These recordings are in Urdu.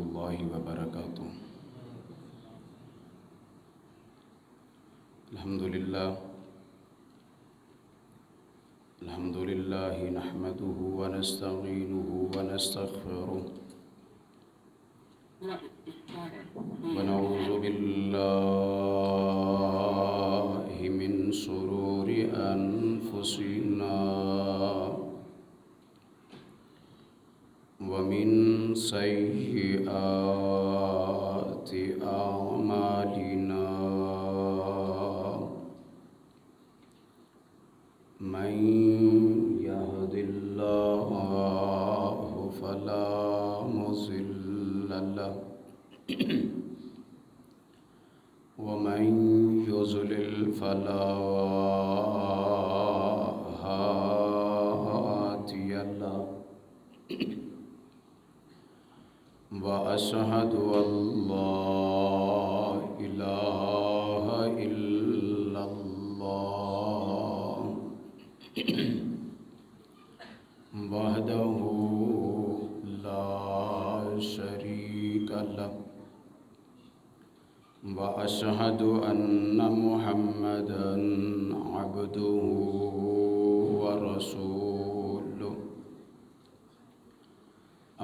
الله وبركاته. الحمد لله نحمده ونستعينه ونستغفره ونعوذ بالله من شرور أنفسنا ومن سيئات أعمالنا من يهد الله فلا مضل له ومن يضلل فلا هادي له وأشهد أن لا إله إلا الله وحده لا شريك له وأشهد أن محمدًا عبده ورسوله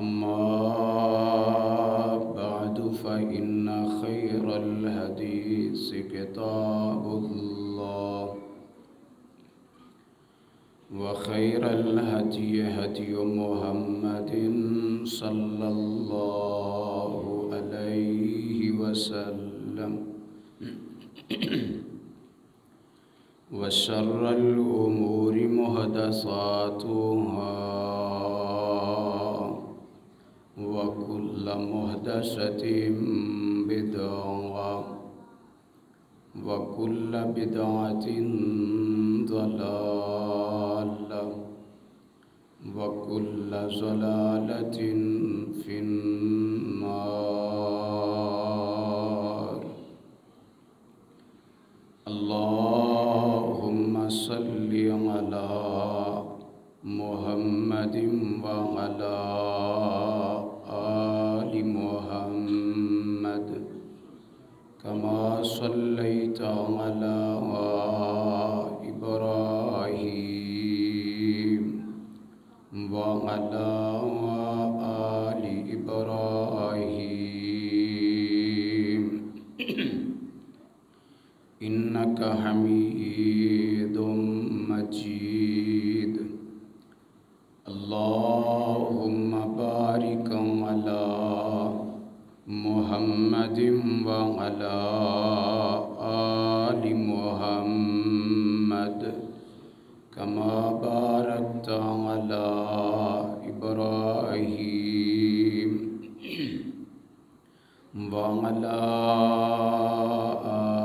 أما بعد فإن خير الحديث كتاب الله وخير الهدي هدي محمد صلى الله عليه وسلم وشر الأمور محدثاتها وكل محدثة بدعة وكل بدعة ضلالة وكل ضلالة في النار. اللهم صل على محمد وعلى آل محمد كما صليت على إبراهيم وعلى آل إبراهيم إنك حميد مجيد. اللهم بارك على محمد وعلى آل محمد كما باركت على إبراهيم وعلى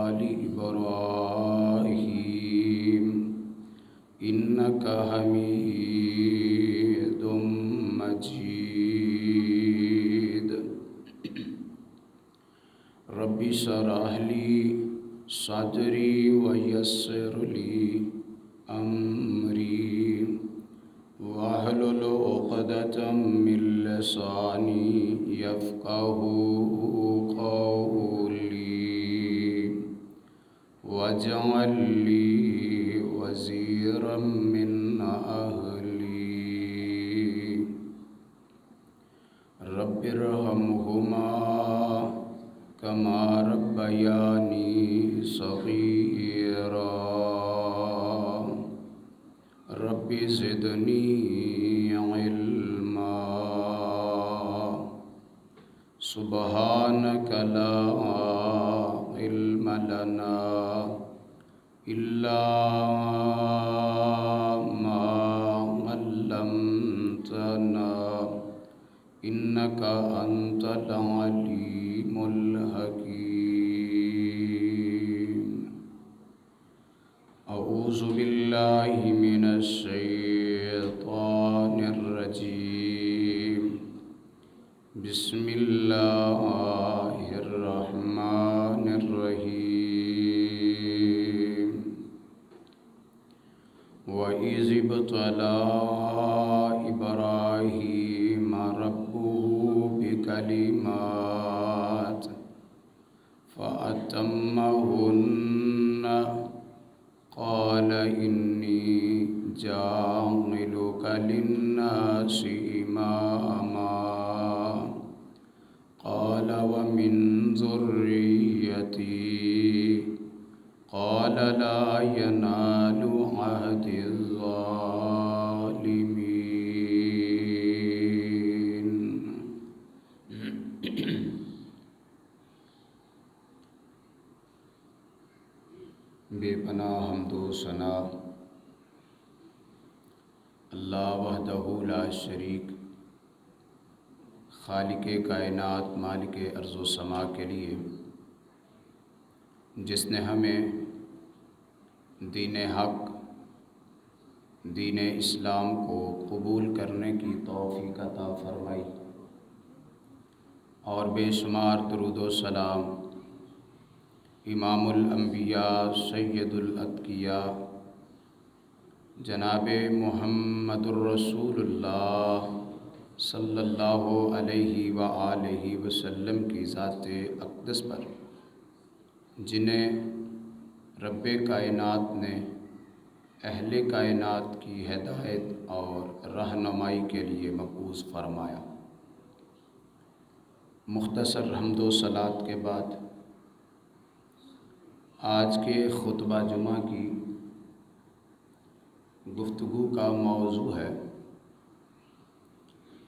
آل إبراهيم إنك حميد مجيد. رب اشرح لي صدري ويسر لي أمري واحلل عقدة من لساني يفقه قولي واجعل لي وزيرا من أهلي رب ارحمهما كما ربياني صغيرا رب زدني علما سبحانك لا علم لنا إلا ما علمتنا إنك أنت العليم الحكيم. أعوذ بالله من الشيطان الرجيم. بسم الله الرحمن الرحيم. وإذ ابتلى إبراهيم ربه بكلمات كلمات فأتمهن قال إني جاعلك للناس إماما قال ومن ذريتي قال لا ينال عهد الظالمين۔ بے پناہ حمد و ثنا اللہ وحدہ لا شریک، خالق کائنات مالک ارض و سما کے لیے، جس نے ہمیں دین حق دین اسلام کو قبول کرنے کی توفیق عطا فرمائی، اور بے شمار درود و سلام امام الانبیاء سید الاتقیاء جناب محمد الرسول اللہ صلی اللہ علیہ وآلہ وسلم کی ذات اقدس پر، جنہیں رب کائنات نے اہل کائنات کی ہدایت اور رہنمائی کے لیے مبعوث فرمایا۔ مختصر حمد و صلات کے بعد آج کے خطبہ جمعہ کی گفتگو کا موضوع ہے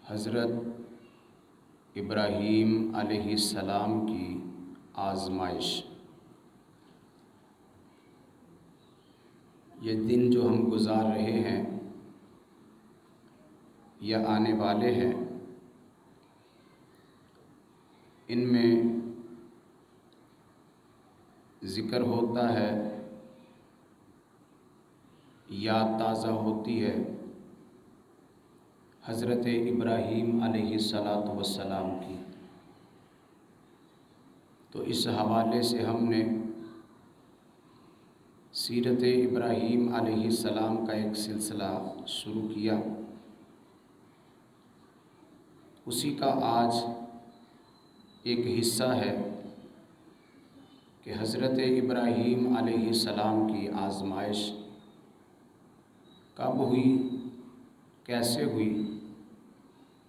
حضرت ابراہیم علیہ السلام کی آزمائش۔ یہ دن جو ہم گزار رہے ہیں یا آنے والے ہیں، ان میں ذکر ہوتا ہے، یاد تازہ ہوتی ہے حضرت ابراہیم علیہ السلام کی۔ تو اس حوالے سے ہم نے سیرت ابراہیم علیہ السلام کا ایک سلسلہ شروع کیا، اسی کا آج ایک حصہ ہے کہ حضرت ابراہیم علیہ السلام کی آزمائش کب ہوئی، کیسے ہوئی،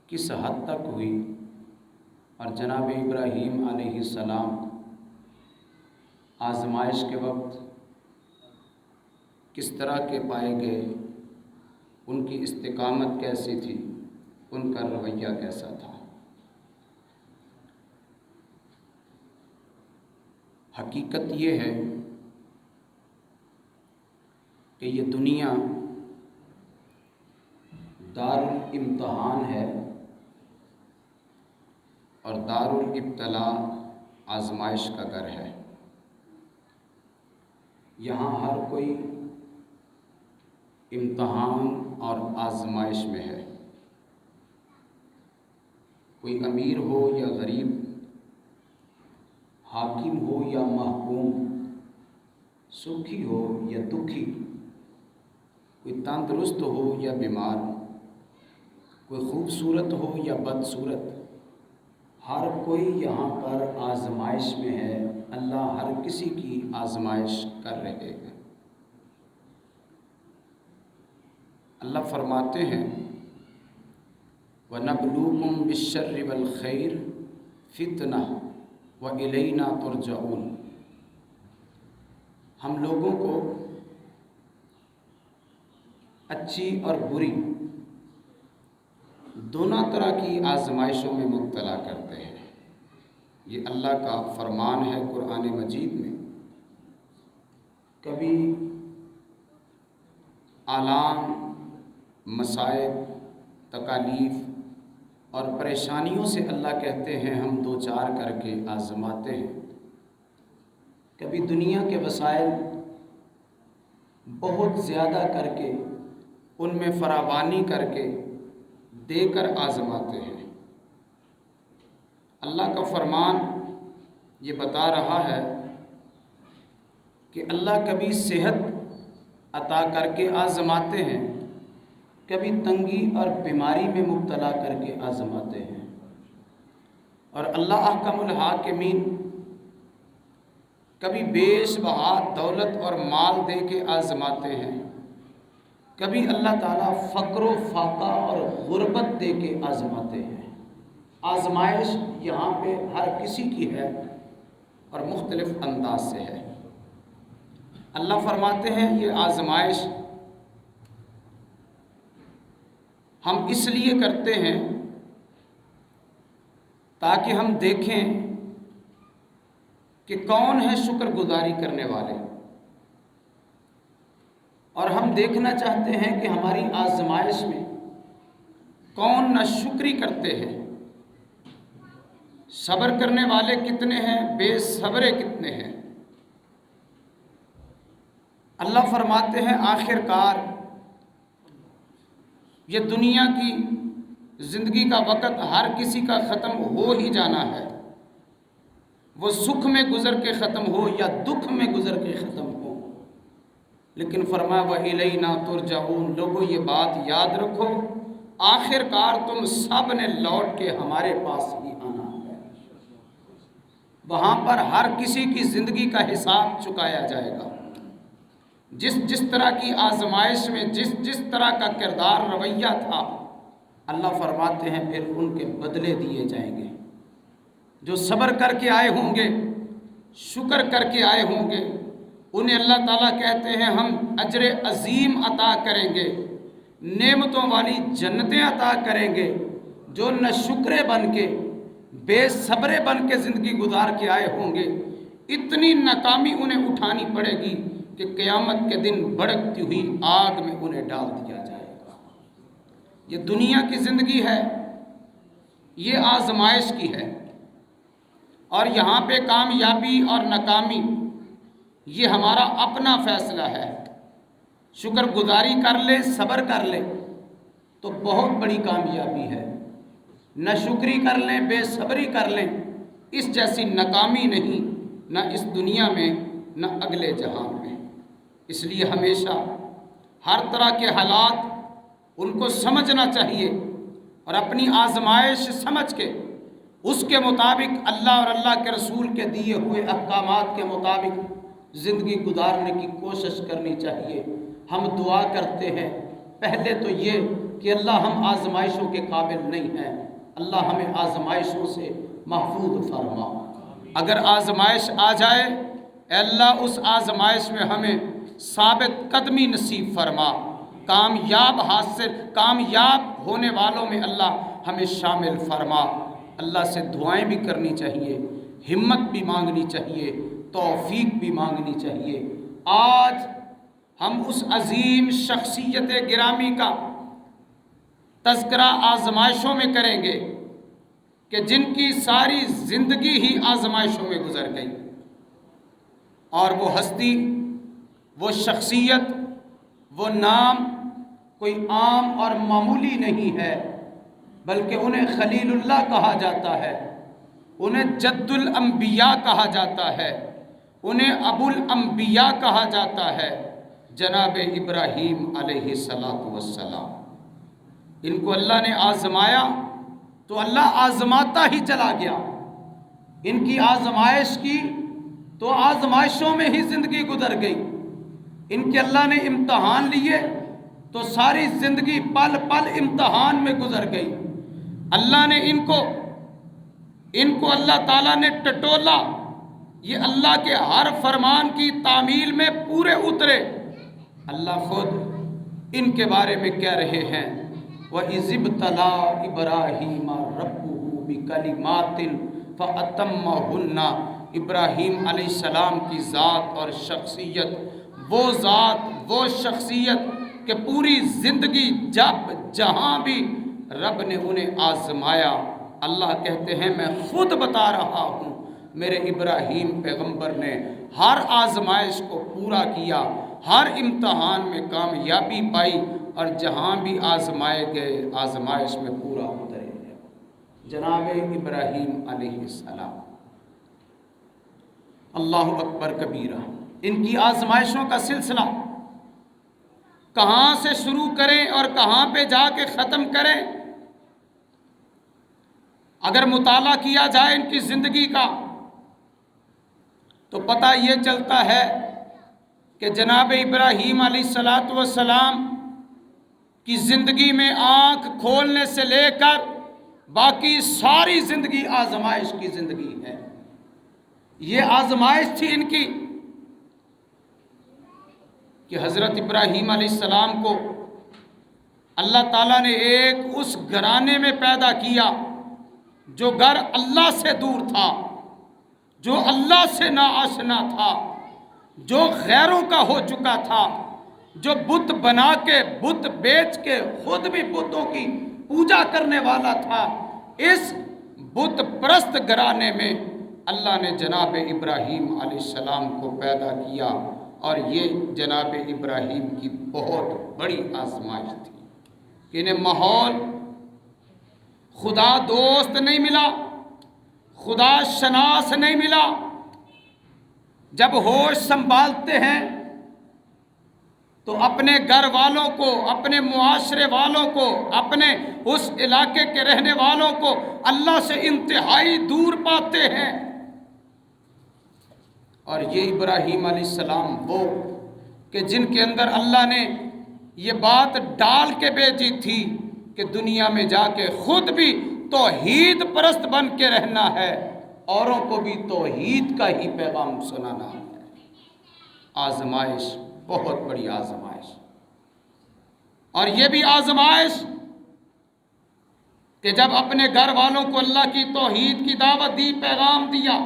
کس حد تک ہوئی، اور جناب ابراہیم علیہ السلام آزمائش کے وقت کس طرح کے پائے گئے، ان کی استقامت کیسی تھی، ان کا رویہ کیسا تھا۔ حقیقت یہ ہے کہ یہ دنیا دار الامتحان ہے، اور دار الابتلاء آزمائش کا گھر ہے۔ یہاں ہر کوئی امتحان اور آزمائش میں ہے، کوئی امیر ہو یا غریب، حاکم ہو یا محکوم، سکھی ہو یا دکھی، کوئی تندرست ہو یا بیمار، کوئی خوبصورت ہو یا بدصورت، ہر کوئی یہاں پر آزمائش میں ہے۔ اللہ ہر کسی کی آزمائش کر رہے ہیں۔ اللہ فرماتے ہیں وَنَبْلُوكُمْ بِالشَّرِّ وَالْخَيْرِ فِتْنَةً وَإِلَيْنَا تُرْجَعُونَ۔ ہم لوگوں کو اچھی اور بری دونوں طرح کی آزمائشوں میں مبتلا کرتے ہیں۔ یہ اللہ کا فرمان ہے قرآن مجید میں۔ کبھی آلام، مصائب، تکالیف اور پریشانیوں سے اللہ کہتے ہیں ہم دو چار کر کے آزماتے ہیں۔ کبھی دنیا کے وسائل بہت زیادہ کر کے، ان میں فراوانی کر کے دے کر آزماتے ہیں۔ اللہ کا فرمان یہ بتا رہا ہے کہ اللہ کبھی صحت عطا کر کے آزماتے ہیں، کبھی تنگی اور بیماری میں مبتلا کر کے آزماتے ہیں۔ اور اللہ احکم الحاکمین کبھی بیش بہا دولت اور مال دے کے آزماتے ہیں، کبھی اللہ تعالیٰ فقر و فاقہ اور غربت دے کے آزماتے ہیں۔ آزمائش یہاں پہ ہر کسی کی ہے اور مختلف انداز سے ہے۔ اللہ فرماتے ہیں یہ آزمائش ہم اس لیے کرتے ہیں تاکہ ہم دیکھیں کہ کون ہے شکر گزاری کرنے والے، اور ہم دیکھنا چاہتے ہیں کہ ہماری آزمائش میں کون ناشکری کرتے ہیں، صبر کرنے والے کتنے ہیں، بے صبرے کتنے ہیں۔ اللہ فرماتے ہیں آخر کار یہ دنیا کی زندگی کا وقت ہر کسی کا ختم ہو ہی جانا ہے، وہ سکھ میں گزر کے ختم ہو یا دکھ میں گزر کے ختم ہو، لیکن فرمایا وَإِلَيْنَا تُرْجَعُونَ، لوگوں یہ بات یاد رکھو آخر کار تم سب نے لوٹ کے ہمارے پاس ہی آنا ہے، وہاں پر ہر کسی کی زندگی کا حساب چکایا جائے گا۔ جس طرح کی آزمائش میں جس طرح کا کردار رویہ تھا، اللہ فرماتے ہیں پھر ان کے بدلے دیے جائیں گے۔ جو صبر کر کے آئے ہوں گے، شکر کر کے آئے ہوں گے، انہیں اللہ تعالیٰ کہتے ہیں ہم اجر عظیم عطا کریں گے، نعمتوں والی جنتیں عطا کریں گے۔ جو ناشکرے بن کے، بے صبرے بن کے زندگی گزار کے آئے ہوں گے، اتنی ناکامی انہیں اٹھانی پڑے گی کہ قیامت کے دن بھڑکتی ہوئی آگ میں انہیں ڈال دیا جائے گا۔ یہ دنیا کی زندگی ہے، یہ آزمائش کی ہے، اور یہاں پہ کامیابی اور ناکامی یہ ہمارا اپنا فیصلہ ہے۔ شکر گزاری کر لے، صبر کر لے تو بہت بڑی کامیابی ہے، ناشکری کر لیں، بے صبری کر لیں، اس جیسی ناکامی نہیں، نہ اس دنیا میں نہ اگلے جہان میں۔ اس لیے ہمیشہ ہر طرح کے حالات ان کو سمجھنا چاہیے، اور اپنی آزمائش سمجھ کے اس کے مطابق اللہ اور اللہ کے رسول کے دیے ہوئے احکامات کے مطابق زندگی گزارنے کی کوشش کرنی چاہیے۔ ہم دعا کرتے ہیں پہلے تو یہ کہ اللہ ہم آزمائشوں کے قابل نہیں ہیں، اللہ ہمیں آزمائشوں سے محفوظ فرما۔ اگر آزمائش آ جائے، اے اللہ اس آزمائش میں ہمیں ثابت قدمی نصیب فرما، کامیاب ہونے والوں میں اللہ ہمیں شامل فرما۔ اللہ سے دعائیں بھی کرنی چاہیے، ہمت بھی مانگنی چاہیے، توفیق بھی مانگنی چاہیے۔ آج ہم اس عظیم شخصیت گرامی کا تذکرہ آزمائشوں میں کریں گے کہ جن کی ساری زندگی ہی آزمائشوں میں گزر گئی، اور وہ ہستی، وہ شخصیت، وہ نام کوئی عام اور معمولی نہیں ہے، بلکہ انہیں خلیل اللہ کہا جاتا ہے، انہیں جد الانبیاء کہا جاتا ہے، انہیں ابو الانبیاء کہا جاتا ہے، جناب ابراہیم علیہ السلام۔ ان کو اللہ نے آزمایا تو اللہ آزماتا ہی چلا گیا، ان کی آزمائش کی تو آزمائشوں میں ہی زندگی گزر گئی، ان کے اللہ نے امتحان لیے تو ساری زندگی پل پل امتحان میں گزر گئی۔ اللہ نے ان کو اللہ تعالیٰ نے ٹٹولا، یہ اللہ کے ہر فرمان کی تعمیل میں پورے اترے۔ اللہ خود ان کے بارے میں کہہ رہے ہیں وَإِذِ ابْتَلَىٰ إِبْرَاهِيمَ رَبُّهُ بِكَلِمَاتٍ فَأَتَمَّهُنَّ، ابراہیم علیہ السلام کی ذات اور شخصیت، وہ شخصیت کہ پوری زندگی جب جہاں بھی رب نے انہیں آزمایا، اللہ کہتے ہیں میں خود بتا رہا ہوں میرے ابراہیم پیغمبر نے ہر آزمائش کو پورا کیا، ہر امتحان میں کامیابی پائی، اور جہاں بھی آزمائے گئے آزمائش میں پورا اترے۔ جناب ابراہیم علیہ السلام، اللہ اکبر کبیرہ، ان کی آزمائشوں کا سلسلہ کہاں سے شروع کریں اور کہاں پہ جا کے ختم کریں، اگر مطالعہ کیا جائے ان کی زندگی کا تو پتہ یہ چلتا ہے کہ جناب ابراہیم علیہ السلام کی زندگی میں آنکھ کھولنے سے لے کر باقی ساری زندگی آزمائش کی زندگی ہے۔ یہ آزمائش تھی ان کی کہ حضرت ابراہیم علیہ السلام کو اللہ تعالیٰ نے ایک اس گھرانے میں پیدا کیا جو گھر اللہ سے دور تھا، جو اللہ سے ناآشنا تھا، جو غیروں کا ہو چکا تھا، جو بت بنا کے بت بیچ کے خود بھی بتوں کی پوجا کرنے والا تھا۔ اس بت پرست گھرانے میں اللہ نے جناب ابراہیم علیہ السلام کو پیدا کیا، اور یہ جناب ابراہیم کی بہت بڑی آزمائش تھی کہ انہیں ماحول خدا دوست نہیں ملا، خدا شناس نہیں ملا۔ جب ہوش سنبھالتے ہیں تو اپنے گھر والوں کو، اپنے معاشرے والوں کو، اپنے اس علاقے کے رہنے والوں کو اللہ سے انتہائی دور پاتے ہیں۔ اور یہ ابراہیم علیہ السلام وہ کہ جن کے اندر اللہ نے یہ بات ڈال کے بھیجی تھی کہ دنیا میں جا کے خود بھی توحید پرست بن کے رہنا ہے، اوروں کو بھی توحید کا ہی پیغام سنانا ہے۔ آزمائش، بہت بڑی آزمائش، اور یہ بھی آزمائش کہ جب اپنے گھر والوں کو اللہ کی توحید کی دعوت دی، پیغام دیا،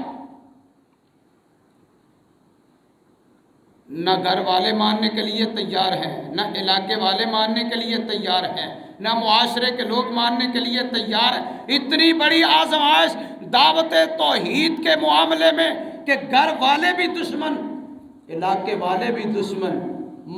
نہ گھر والے ماننے کے لیے تیار ہیں، نہ علاقے والے ماننے کے لیے تیار ہیں، نہ معاشرے کے لوگ ماننے کے لیے تیار ہیں۔ اتنی بڑی آزمائش دعوت توحید کے معاملے میں کہ گھر والے بھی دشمن، علاقے والے بھی دشمن،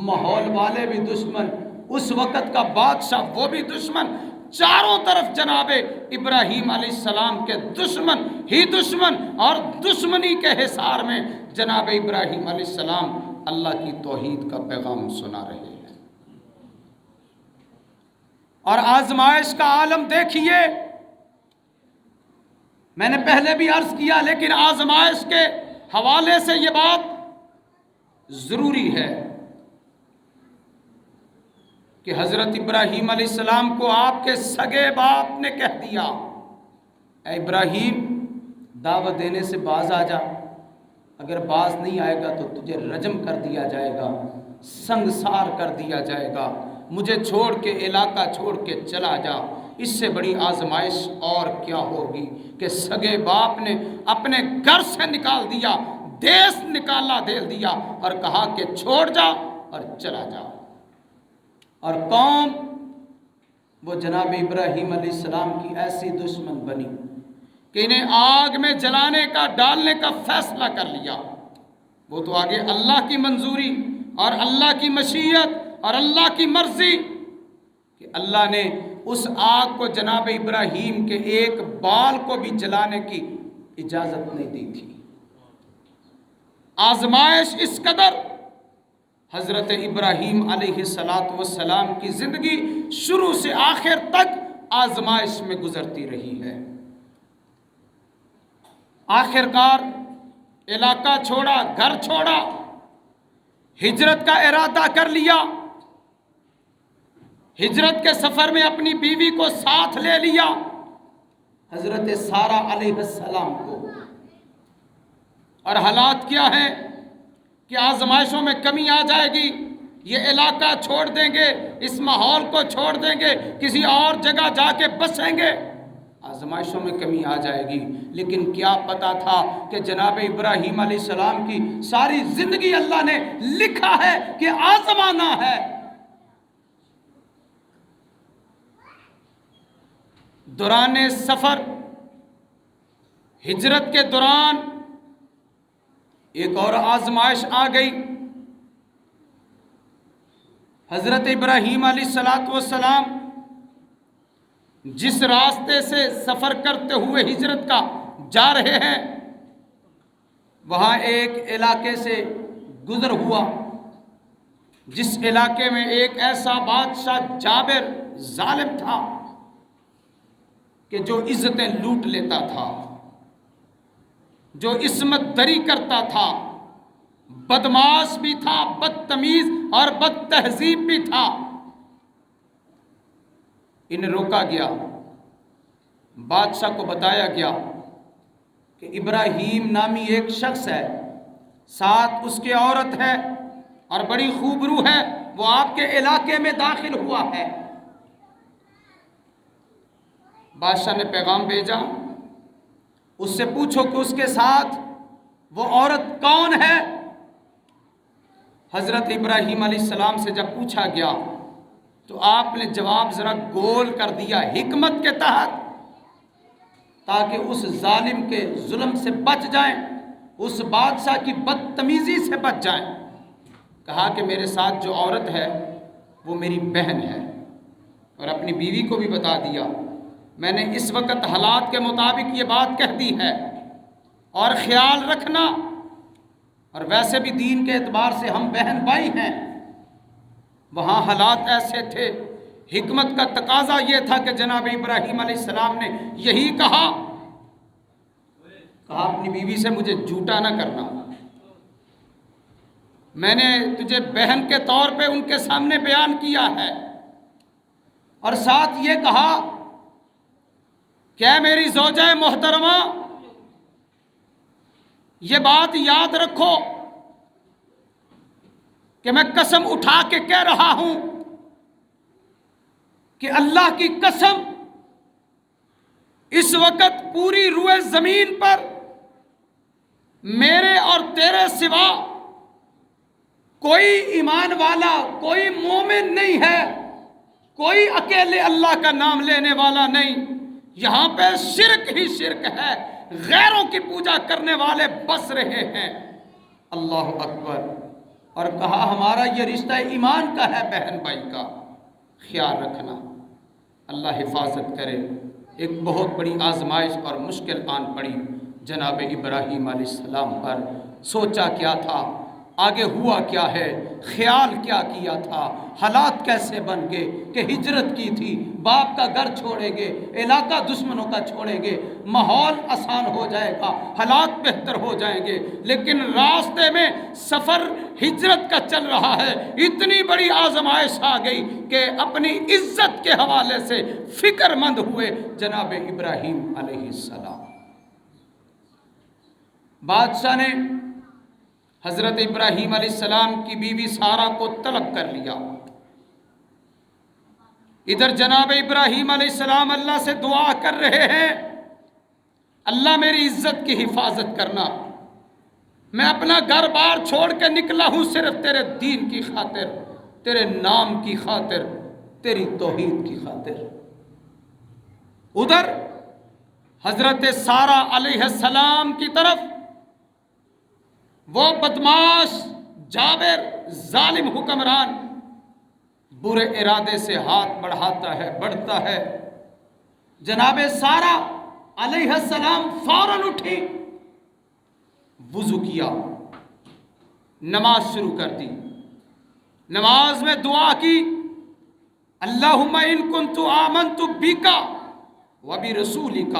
ماحول والے بھی دشمن، اس وقت کا بادشاہ وہ بھی دشمن، چاروں طرف جناب ابراہیم علیہ السلام کے دشمن ہی دشمن، اور دشمنی کے حصار میں جناب ابراہیم علیہ السلام اللہ کی توحید کا پیغام سنا رہے ہیں۔ اور آزمائش کا عالم دیکھیے، میں نے پہلے بھی عرض کیا، لیکن آزمائش کے حوالے سے یہ بات ضروری ہے کہ حضرت ابراہیم علیہ السلام کو آپ کے سگے باپ نے کہہ دیا، اے ابراہیم دعوت دینے سے باز آ جا، اگر باز نہیں آئے گا تو تجھے رجم کر دیا جائے گا، سنگسار کر دیا جائے گا، مجھے چھوڑ کے، علاقہ چھوڑ کے چلا جا۔ اس سے بڑی آزمائش اور کیا ہوگی کہ سگے باپ نے اپنے گھر سے نکال دیا، دیس نکالا دے دیا، اور کہا کہ چھوڑ جا اور چلا جا۔ اور قوم وہ جناب ابراہیم علیہ السلام کی ایسی دشمن بنی کہ انہیں آگ میں جلانے کا، ڈالنے کا فیصلہ کر لیا۔ وہ تو آگے اللہ کی منظوری اور اللہ کی مشیت اور اللہ کی مرضی کہ اللہ نے اس آگ کو جناب ابراہیم کے ایک بال کو بھی جلانے کی اجازت نہیں دی تھی۔ آزمائش اس قدر حضرت ابراہیم علیہ السلام کی زندگی شروع سے آخر تک آزمائش میں گزرتی رہی ہے۔ آخر کار علاقہ چھوڑا، گھر چھوڑا، ہجرت کا ارادہ کر لیا، ہجرت کے سفر میں اپنی بیوی کو ساتھ لے لیا، حضرت سارہ علیہ السلام کو۔ اور حالات کیا ہیں کہ آزمائشوں میں کمی آ جائے گی، یہ علاقہ چھوڑ دیں گے، اس ماحول کو چھوڑ دیں گے، کسی اور جگہ جا کے بسیں گے، آزمائشوں میں کمی آ جائے گی۔ لیکن کیا پتا تھا کہ جناب ابراہیم علیہ السلام کی ساری زندگی اللہ نے لکھا ہے کہ آزمانا ہے۔ دوران سفر، ہجرت کے دوران ایک اور آزمائش آ گئی۔ حضرت ابراہیم علیہ السلام جس راستے سے سفر کرتے ہوئے ہجرت کا جا رہے ہیں، وہاں ایک علاقے سے گزر ہوا جس علاقے میں ایک ایسا بادشاہ جابر ظالم تھا کہ جو عزتیں لوٹ لیتا تھا، جو عصمت دری کرتا تھا، بدماش بھی تھا، بدتمیز اور بد تہذیب بھی تھا، انہیں روکا گیا، بادشاہ کو بتایا گیا کہ ابراہیم نامی ایک شخص ہے، ساتھ اس کی عورت ہے اور بڑی خوبرو ہے، وہ آپ کے علاقے میں داخل ہوا ہے۔ بادشاہ نے پیغام بھیجا، اس سے پوچھو کہ اس کے ساتھ وہ عورت کون ہے۔ حضرت ابراہیم علیہ السلام سے جب پوچھا گیا تو آپ نے جواب ذرا گول کر دیا، حکمت کے تحت، تاکہ اس ظالم کے ظلم سے بچ جائیں، اس بادشاہ کی بدتمیزی سے بچ جائیں۔ کہا کہ میرے ساتھ جو عورت ہے وہ میری بہن ہے، اور اپنی بیوی کو بھی بتا دیا، میں نے اس وقت حالات کے مطابق یہ بات کہہ دی ہے، اور خیال رکھنا، اور ویسے بھی دین کے اعتبار سے ہم بہن بھائی ہیں۔ وہاں حالات ایسے تھے، حکمت کا تقاضا یہ تھا کہ جناب ابراہیم علیہ السلام نے یہی کہا اپنی بیوی سے مجھے جھوٹا نہ کرنا، میں نے تجھے بہن کے طور پہ ان کے سامنے بیان کیا ہے، اور ساتھ یہ کہا کہ اے میری زوجہ محترمہ، یہ بات یاد رکھو کہ میں قسم اٹھا کے کہہ رہا ہوں کہ اللہ کی قسم، اس وقت پوری روئے زمین پر میرے اور تیرے سوا کوئی ایمان والا، کوئی مومن نہیں ہے، کوئی اکیلے اللہ کا نام لینے والا نہیں، یہاں پہ شرک ہی شرک ہے، غیروں کی پوجا کرنے والے بس رہے ہیں۔ اللہ اکبر۔ اور کہا ہمارا یہ رشتہ ایمان کا ہے، بہن بھائی کا، خیال رکھنا، اللہ حفاظت کرے۔ ایک بہت بڑی آزمائش اور مشکل آن پڑی جناب ابراہیم علیہ السلام پر۔ سوچا کیا تھا، آگے ہوا کیا ہے، خیال کیا کیا تھا، حالات کیسے بن گئے کہ ہجرت کی تھی، باپ کا گھر چھوڑیں گے، علاقہ دشمنوں کا چھوڑیں گے، ماحول آسان ہو جائے گا، حالات بہتر ہو جائیں گے، لیکن راستے میں سفر ہجرت کا چل رہا ہے، اتنی بڑی آزمائش آ گئی کہ اپنی عزت کے حوالے سے فکر مند ہوئے جناب ابراہیم علیہ السلام۔ بادشاہ نے حضرت ابراہیم علیہ السلام کی بیوی سارہ کو طلب کر لیا۔ ادھر جناب ابراہیم علیہ السلام اللہ سے دعا کر رہے ہیں، اللہ میری عزت کی حفاظت کرنا، میں اپنا گھر بار چھوڑ کے نکلا ہوں صرف تیرے دین کی خاطر، تیرے نام کی خاطر، تیری توحید کی خاطر۔ ادھر حضرت سارہ علیہ السلام کی طرف وہ بدماش، جابر، ظالم حکمران برے ارادے سے ہاتھ بڑھتا ہے۔ جناب سارہ علیہ السلام فوراً اٹھی، وضو کیا، نماز شروع کر دی، نماز میں دعا کی، اللہم ان کنت آمنت بک وبرسولک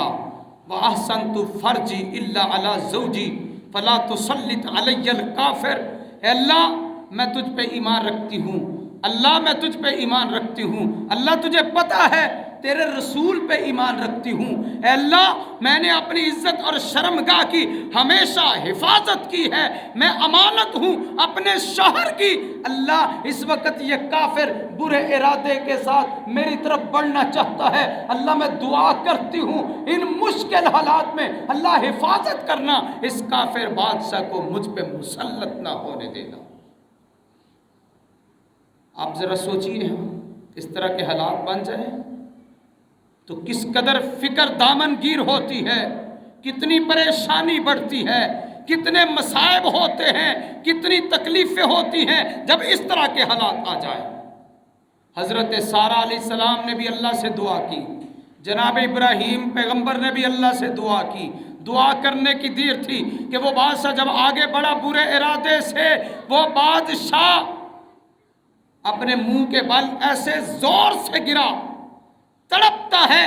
واحسنت فرجی الا علی زوجی فلا تسلط علی الکافر۔ اے اللہ میں تجھ پہ ایمان رکھتی ہوں، اللہ میں تجھ پہ ایمان رکھتی ہوں، اللہ تجھے پتہ ہے تیرے رسول پہ ایمان رکھتی ہوں، اے اللہ میں نے اپنی عزت اور شرمگاہ کی ہمیشہ حفاظت کی ہے، میں امانت ہوں اپنے شوہر کی، اللہ اس وقت یہ کافر برے ارادے کے ساتھ میری طرف بڑھنا چاہتا ہے، اللہ میں دعا کرتی ہوں ان مشکل حالات میں اللہ حفاظت کرنا، اس کافر بادشاہ کو مجھ پہ مسلط نہ ہونے دینا۔ آپ ذرا سوچئے، اس طرح کے حالات بن جائیں تو کس قدر فکر دامن گیر ہوتی ہے، کتنی پریشانی بڑھتی ہے، کتنے مصائب ہوتے ہیں، کتنی تکلیفیں ہوتی ہیں جب اس طرح کے حالات آ جائیں۔ حضرت سارہ علیہ السلام نے بھی اللہ سے دعا کی، جناب ابراہیم پیغمبر نے بھی اللہ سے دعا کی۔ دعا کرنے کی دیر تھی کہ وہ بادشاہ جب آگے بڑھا برے ارادے سے، وہ بادشاہ اپنے منہ کے بل ایسے زور سے گرا، تڑپتا ہے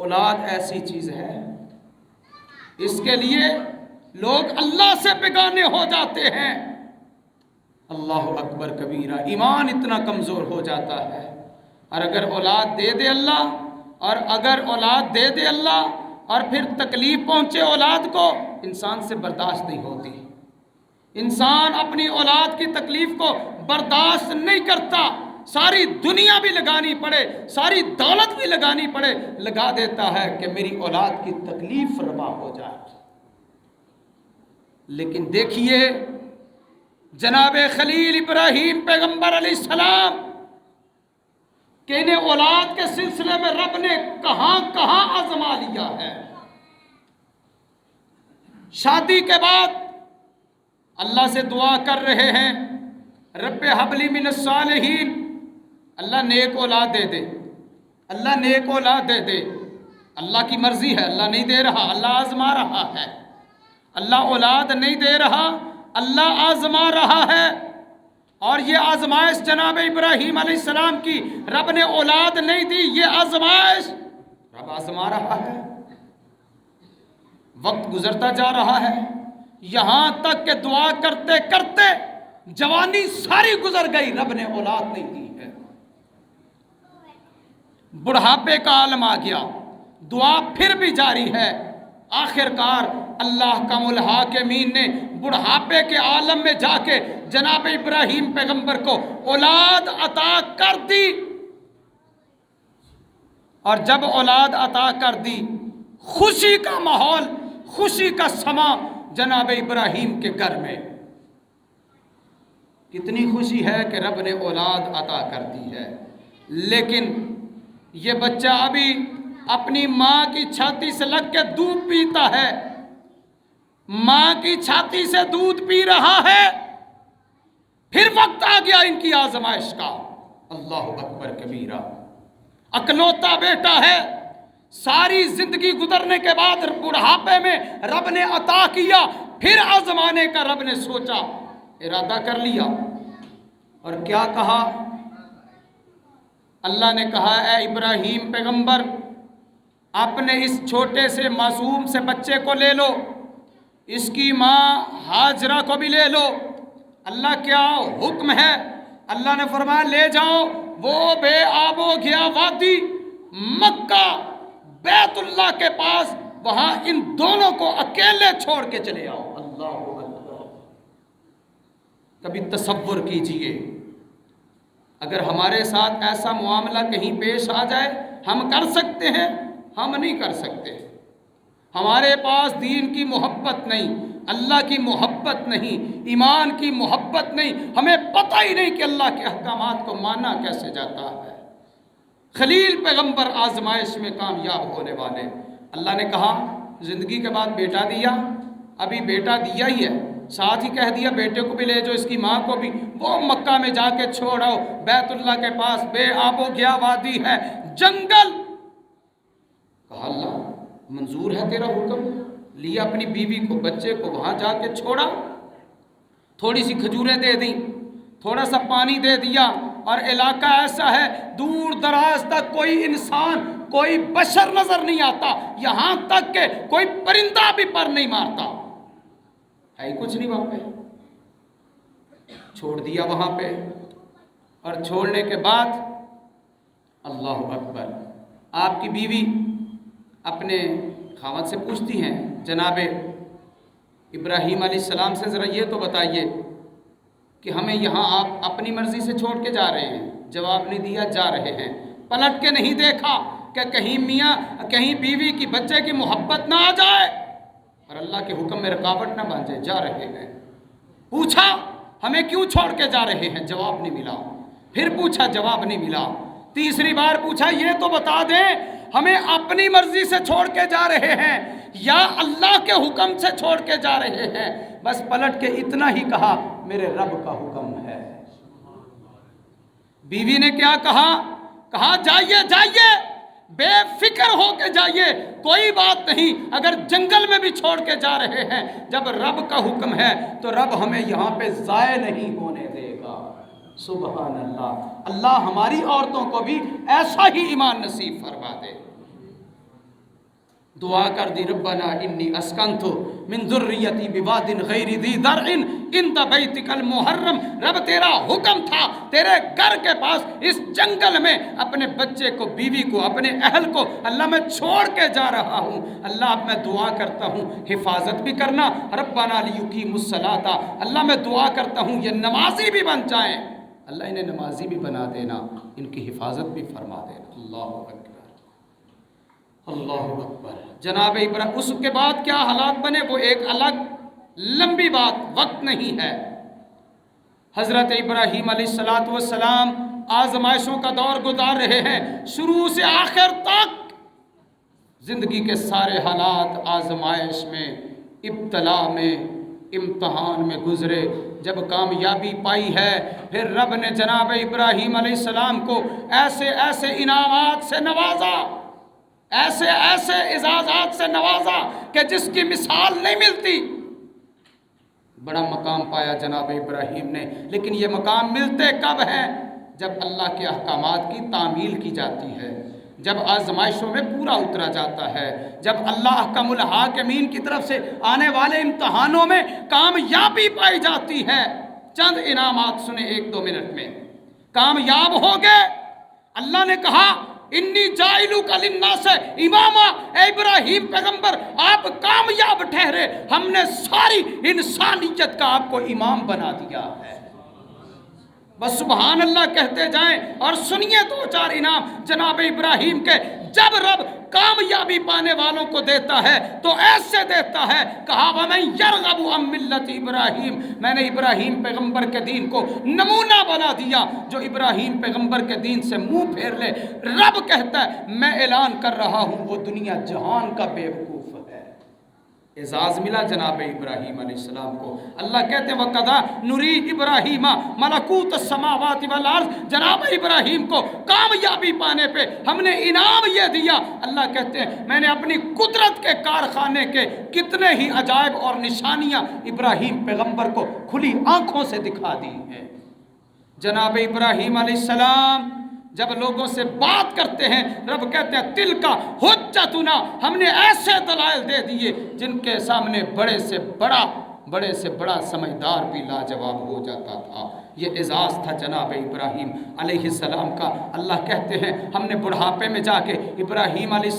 اولاد ایسی چیز ہے، اس کے لیے لوگ اللہ سے بیگانے ہو جاتے ہیں۔ اللہ اکبر کبیرہ، ایمان اتنا کمزور ہو جاتا ہے۔ اور اگر اولاد دے دے اللہ، اور اگر اولاد دے دے اللہ اور پھر تکلیف پہنچے اولاد کو، انسان سے برداشت نہیں ہوتی۔ انسان اپنی اولاد کی تکلیف کو برداشت نہیں کرتا، ساری دنیا بھی لگانی پڑے، ساری دولت بھی لگانی پڑے، لگا دیتا ہے کہ میری اولاد کی تکلیف روا ہو جائے۔ لیکن دیکھیے جناب خلیل ابراہیم پیغمبر علیہ السلام کہ انہیں اولاد کے سلسلے میں رب نے کہاں کہاں آزما لیا ہے۔ شادی کے بعد اللہ سے دعا کر رہے ہیں، رب ہب لی من الصالحین، اللہ نیک اولاد دے دے، اللہ نیک اولاد دے دے۔ اللہ کی مرضی ہے، اللہ نہیں دے رہا، اللہ آزما رہا ہے۔ اللہ اولاد نہیں دے رہا، اللہ آزما رہا ہے۔ اور یہ آزمائش جناب ابراہیم علیہ السلام کی، رب نے اولاد نہیں دی، یہ آزمائش رب آزما رہا ہے۔ وقت گزرتا جا رہا ہے، یہاں تک کہ دعا کرتے کرتے جوانی ساری گزر گئی، رب نے اولاد نہیں دی ہے۔ بڑھاپے کا عالم آ گیا، دعا پھر بھی جاری ہے۔ آخر کار اللہ کم الحاکمین نے بڑھاپے کے عالم میں جا کے جناب ابراہیم پیغمبر کو اولاد عطا کر دی۔ اور جب اولاد عطا کر دی، خوشی کا ماحول، خوشی کا سما جناب ابراہیم کے گھر میں۔ کتنی خوشی ہے کہ رب نے اولاد عطا کر دی ہے، لیکن یہ بچہ ابھی اپنی ماں کی چھاتی سے لگ کے دودھ پیتا ہے، ماں کی چھاتی سے دودھ پی رہا ہے۔ پھر وقت آ گیا ان کی آزمائش کا، اللہ اکبر کبیرہ۔ اکلوتا بیٹا ہے، ساری زندگی گزرنے کے بعد بڑھاپے میں رب نے عطا کیا، پھر آزمانے کا رب نے سوچا، ارادہ کر لیا۔ اور کیا کہا؟ اللہ نے کہا اے ابراہیم پیغمبر، اپنے اس چھوٹے سے معصوم سے بچے کو لے لو، اس کی ماں ہاجرہ کو بھی لے لو۔ اللہ کیا حکم ہے؟ اللہ نے فرمایا لے جاؤ وہ بے آب و گیا وادی مکہ بیت اللہ کے پاس، وہاں ان دونوں کو اکیلے چھوڑ کے چلے آؤ۔ اللہ اکبر۔ کبھی تصور کیجئے اگر ہمارے ساتھ ایسا معاملہ کہیں پیش آ جائے، ہم کر سکتے ہیں؟ ہم نہیں کر سکتے۔ ہمارے پاس دین کی محبت نہیں، اللہ کی محبت نہیں، ایمان کی محبت نہیں، ہمیں پتہ ہی نہیں کہ اللہ کے احکامات کو مانا کیسے جاتا ہے۔ خلیل پیغمبر آزمائش میں کامیاب ہونے والے۔ اللہ نے کہا زندگی کے بعد بیٹا دیا، ابھی بیٹا دیا ہی ہے، ساتھ ہی کہہ دیا بیٹے کو بھی لے جو، اس کی ماں کو بھی، وہ مکہ میں جا کے چھوڑو، بیت اللہ کے پاس بے آب و گیا وادی ہے، جنگل۔ کہا اللہ منظور ہے تیرا حکم، لیا اپنی بیوی کو، بچے کو، وہاں جا کے چھوڑا، تھوڑی سی کھجوریں دے دیں، تھوڑا سا پانی دے دیا، اور علاقہ ایسا ہے دور دراز تک کوئی انسان، کوئی بشر نظر نہیں آتا، یہاں تک کہ کوئی پرندہ بھی پر نہیں مارتا، ہے ہی کچھ نہیں وہاں پہ۔ چھوڑ دیا وہاں پہ، اور چھوڑنے کے بعد اللہ اکبر، آپ کی بیوی اپنے خاوند سے پوچھتی ہیں جناب ابراہیم علیہ السلام سے ذرا یہ تو بتائیے کہ ہمیں یہاں آپ اپنی مرضی سے چھوڑ کے جا رہے ہیں؟ جواب نہیں دیا، جا رہے ہیں۔ پلٹ کے نہیں دیکھا کہ کہیں میاں، کہیں بیوی کی، بچے کی محبت نہ آ جائے اور اللہ کے حکم میں رکاوٹ نہ بن جائے، جا رہے ہیں۔ پوچھا ہمیں کیوں چھوڑ کے جا رہے ہیں؟ جواب نہیں ملا۔ پھر پوچھا، جواب نہیں ملا۔ تیسری بار پوچھا یہ تو بتا دیں ہمیں اپنی مرضی سے چھوڑ کے جا رہے ہیں یا اللہ کے حکم سے چھوڑ کے جا رہے ہیں؟ بس پلٹ کے اتنا ہی کہا میرے رب کا حکم ہے۔ بیوی نے کیا کہا؟ کہا جائیے جائیے، بے فکر ہو کے جائیے، کوئی بات نہیں، اگر جنگل میں بھی چھوڑ کے جا رہے ہیں، جب رب کا حکم ہے تو رب ہمیں یہاں پہ ضائع نہیں ہونے دے گا۔ سبحان اللہ۔ اللہ ہماری عورتوں کو بھی ایسا ہی ایمان نصیب فرما دے۔ دعا کر دی ربنا انی اسکنت من ذریتی بواد غیر ذی زرع عند بیتک المحرم، رب تیرا حکم تھا تیرے گھر کے پاس اس جنگل میں اپنے بچے کو، بیوی کو، اپنے اہل کو اللہ میں چھوڑ کے جا رہا ہوں، اللہ اب میں دعا کرتا ہوں حفاظت بھی کرنا، ربنا لیقیموا الصلاۃ، اللہ میں دعا کرتا ہوں یہ نمازی بھی بن جائیں، اللہ انہیں نمازی بھی بنا دینا، ان کی حفاظت بھی فرما دینا۔ اللہ اکبر، اللہ اکبر۔ جناب ابراہیم اس کے بعد کیا حالات بنے وہ ایک الگ لمبی بات، وقت نہیں ہے۔ حضرت ابراہیم علیہ السلام آزمائشوں کا دور گزار رہے ہیں، شروع سے آخر تک زندگی کے سارے حالات آزمائش میں، ابتلا میں، امتحان میں گزرے۔ جب کامیابی پائی ہے پھر رب نے جناب ابراہیم علیہ السلام کو ایسے ایسے انعامات سے نوازا، ایسے ایسے اعزازات سے نوازا کہ جس کی مثال نہیں ملتی۔ بڑا مقام پایا جناب ابراہیم نے، لیکن یہ مقام ملتے کب ہیں؟ جب اللہ کے احکامات کی تعمیل کی جاتی ہے، جب آزمائشوں میں پورا اترا جاتا ہے، جب اللہ احکم الحاکمین کی طرف سے آنے والے امتحانوں میں کامیابی پائی جاتی ہے۔ چند انعامات سنیں 1-2 منٹ میں۔ کامیاب ہو گئے، اللہ نے کہا انی جاعلک للناس اماما، اے ابراہیم پیغمبر آپ کامیاب ٹھہرے، ہم نے ساری انسانیت کا آپ کو امام بنا دیا ہے۔ بس سبحان اللہ کہتے جائیں اور سنیے 2-4 انعام جناب ابراہیم کے۔ جب رب کامیابی پانے والوں کو دیتا ہے تو ایسے دیتا ہے، کہا وَمَن يَرْغَبُ عَن مِّلَّةِ ابراہیم، میں نے ابراہیم پیغمبر کے دین کو نمونہ بنا دیا، جو ابراہیم پیغمبر کے دین سے منہ پھیر لے، رب کہتا ہے میں اعلان کر رہا ہوں وہ دنیا جہان کا بے وقوف ہے۔ اعزاز ملا جناب ابراہیم علیہ السلام کو۔ اللہ کہتے ہیں وَقَضَىٰ نُرِي إِبْرَاهِيمَ مَلَكُوتَ السَّمَاوَاتِ وَالْأَرْضِ، جناب ابراہیم کو کامیابی پانے پہ ہم نے انعام یہ دیا۔ اللہ کہتے ہیں میں نے اپنی قدرت کے کارخانے کے کتنے ہی عجائب اور نشانیاں ابراہیم پیغمبر کو کھلی آنکھوں سے دکھا دی ہیں۔ جناب ابراہیم علیہ السلام جب لوگوں سے بات کرتے ہیں، رب کہتے ہیں تِلْکَ حُجَّتُنَا، ہم نے ایسے دلائل دے دیے جن کے سامنے بڑے سے بڑا سمجھدار بھی لاجواب ہو جاتا تھا۔ یہ اعزاز تھا جناب ابراہیم علیہ السلام کا۔ اللہ کہتے ہیں ہم نے بڑھاپے میں جا کے ابراہیم علیہ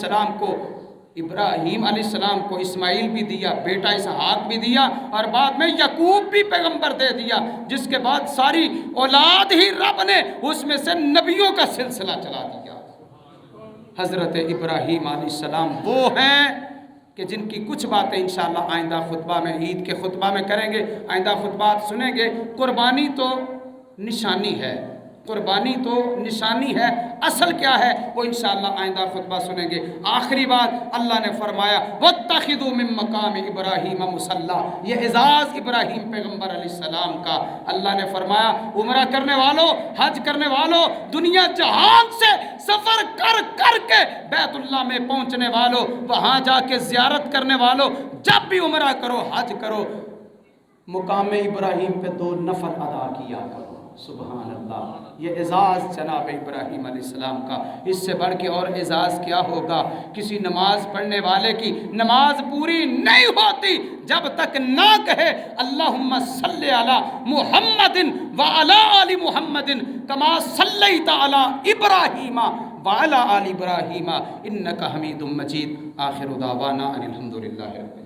السلام کو اسماعیل بھی دیا، بیٹا اسحاق بھی دیا، اور بعد میں یعقوب بھی پیغمبر دے دیا، جس کے بعد ساری اولاد ہی رب نے اس میں سے نبیوں کا سلسلہ چلا دیا۔ حضرت ابراہیم علیہ السلام وہ ہیں کہ جن کی کچھ باتیں انشاءاللہ آئندہ خطبہ میں، عید کے خطبہ میں کریں گے، آئندہ خطبات سنیں گے۔ قربانی تو نشانی ہے، قربانی تو نشانی ہے، اصل کیا ہے وہ انشاءاللہ آئندہ خطبہ سنیں گے۔ آخری بات اللہ نے فرمایا وَاتَّخِذُوا مِن مَّقَامِ إِبْرَاهِيمَ مُصَلًّى، یہ اعزاز ابراہیم پیغمبر علیہ السلام کا۔ اللہ نے فرمایا عمرہ کرنے والوں، حج کرنے والوں، دنیا جہان سے سفر کر کر کے بیت اللہ میں پہنچنے والوں، وہاں جا کے زیارت کرنے والوں، جب بھی عمرہ کرو، حج کرو، مقام ابراہیم پہ 2 نفل ادا کیا کرو۔ سبحان اللہ، یہ اعزاز جناب ابراہیم علیہ السلام کا۔ اس سے بڑھ کے اور اعزاز کیا ہوگا؟ کسی نماز پڑھنے والے کی نماز پوری نہیں ہوتی جب تک نہ کہے اللہم صلی علی محمد وعلی آل محمد کما صلیت علی ابراہیم وعلی آل ابراہیم انک حمید مجید۔ آخر دعوانا ان الحمدللہ رب